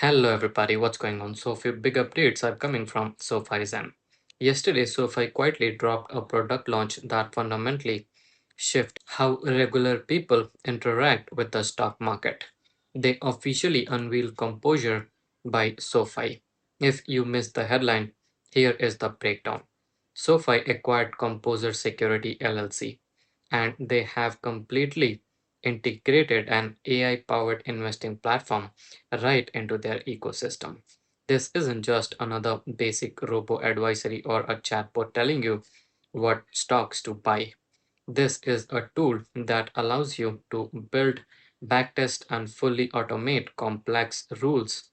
Hello everybody, what's going on? So, few big updates are coming from SOFI Zen. Yesterday, SOFI quietly dropped a product launch that fundamentally shift how regular people interact with the stock market. They officially unveiled Composure by SOFI. If you missed the headline, here is the breakdown. SOFI acquired Composer Security LLC, and they have completely integrated an AI powered investing platform right into their ecosystem. This isn't just another basic robo advisory or a chatbot telling you what stocks to buy. This is a tool that allows you to build, backtest, and fully automate complex rules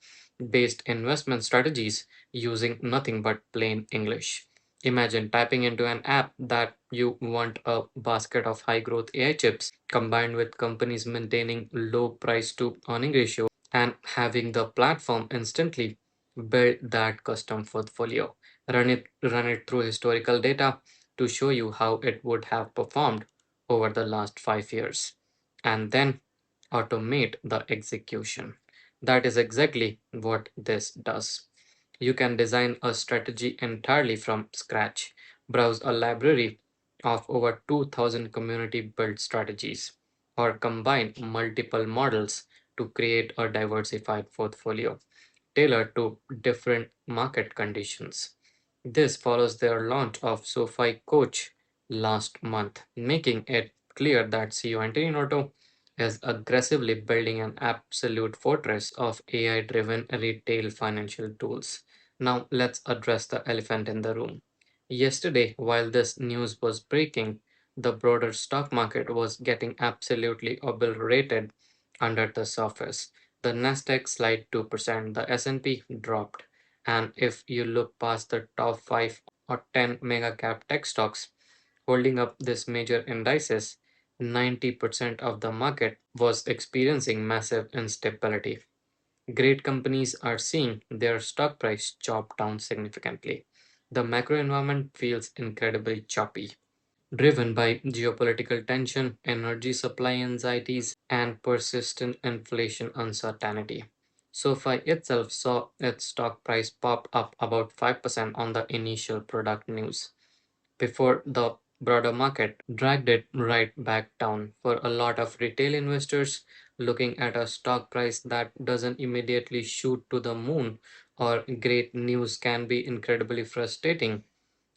based investment strategies using nothing but plain English. Imagine typing into an app that you want a basket of high growth AI chips combined with companies maintaining low price to earning ratio and having the platform instantly build that custom portfolio. Run it through historical data to show you how it would have performed over the last 5 years, and then automate the execution. That is exactly what this does. You can design a strategy entirely from scratch, browse a library of over 2000 community built strategies, or combine multiple models to create a diversified portfolio tailored to different market conditions. This follows their launch of SoFi Coach last month, making it clear that CEO Anthony Noto is aggressively building an absolute fortress of AI driven retail financial tools. Now, let's address the elephant in the room. Yesterday, while this news was breaking, the broader stock market was getting absolutely obliterated under the surface. The Nasdaq slid 2%, the S&P dropped, and if you look past the top 5 or 10 mega cap tech stocks holding up this major indices, 90% of the market was experiencing massive instability. Great companies are seeing their stock price chop down significantly. The macro environment feels incredibly choppy, driven by geopolitical tension, energy supply anxieties, and persistent inflation uncertainty. SoFi itself saw its stock price pop up about 5% on the initial product news before the broader market dragged it right back down. For a lot of retail investors, looking at a stock price that doesn't immediately shoot to the moon or great news can be incredibly frustrating.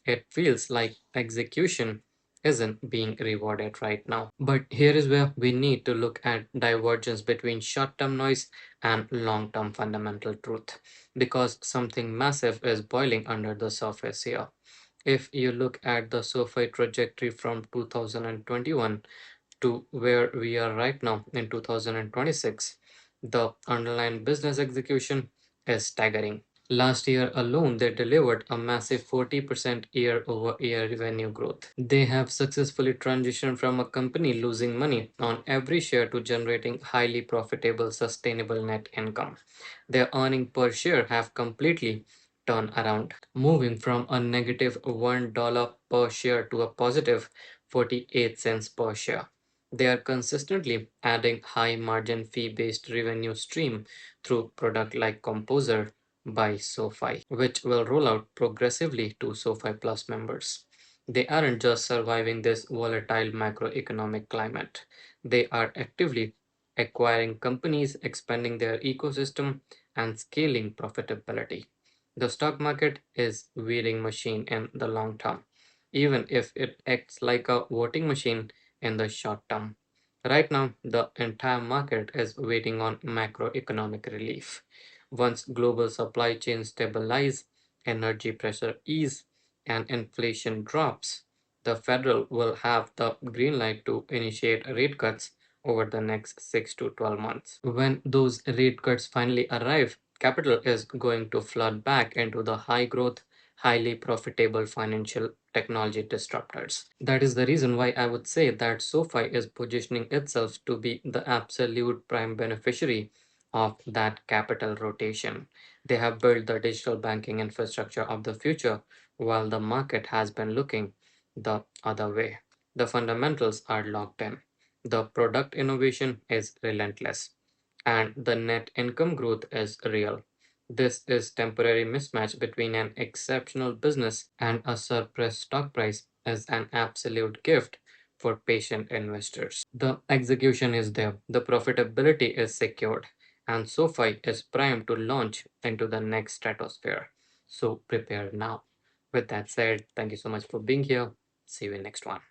It feels like execution isn't being rewarded right now. But here is where we need to look at divergence between short term noise and long term fundamental truth, because something massive is boiling under the surface here. If you look at the SoFi trajectory from 2021 to where we are right now in 2026, the underlying business execution is staggering. Last year alone, they delivered a massive 40% year over year revenue growth. They have successfully transitioned from a company losing money on every share to generating highly profitable, sustainable net income. Their earning per share have completely turned around, moving from a negative $1 per share to a positive 48 cents per share. They are consistently adding high margin fee based revenue stream through product like Composer by SoFi, which will roll out progressively to SoFi Plus members. They aren't just surviving this volatile macroeconomic climate, they are actively acquiring companies, expanding their ecosystem, and scaling profitability. The stock market is wheeling machine in the long term, even if it acts like a voting machine in the short term. Right now, the entire market is waiting on macroeconomic relief. Once global supply chains stabilize, energy pressure ease, and inflation drops, the Federal will have the green light to initiate rate cuts over the next 6 to 12 months. When those rate cuts finally arrive, capital is going to flood back into the high growth, highly profitable financial technology disruptors. That is the reason why I would say that SoFi is positioning itself to be the absolute prime beneficiary of that capital rotation. They have built the digital banking infrastructure of the future while the market has been looking the other way. The fundamentals are locked in. The product innovation is relentless, and the net income growth is real. This is temporary mismatch between an exceptional business and a suppressed stock price is an absolute gift for patient investors. The execution is there, the profitability is secured, and SoFi is primed to launch into the next stratosphere. So prepare now. With that said, thank you so much for being here. See you in next one.